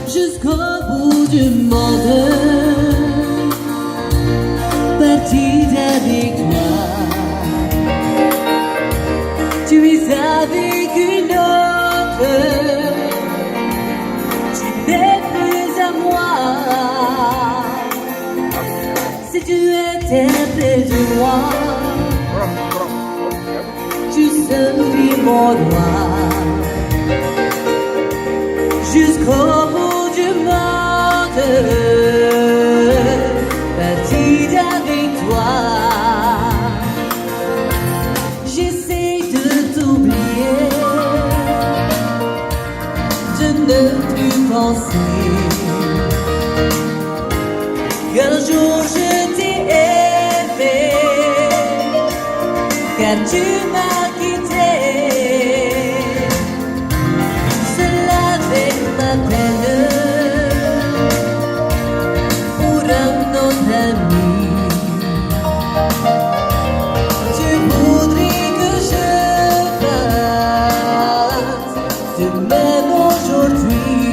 jusqu'au bout du monde, partie avec toi. Tu es avec une autre, tu n'es plus à moi. Si tu étais près de moi, tu serais mon roi. Jusqu'au bout du monde, partie avec toi. J'essaie de t'oublier, de ne plus penser qu'un jour je t'ai aimé, car tu m'as quitté. Seul avec ma peine pour un autre ami. Tu voudrais que je fasse de même aujourd'hui,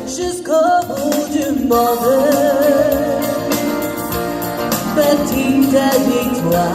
jusqu'au bout du monde, partie avec toi.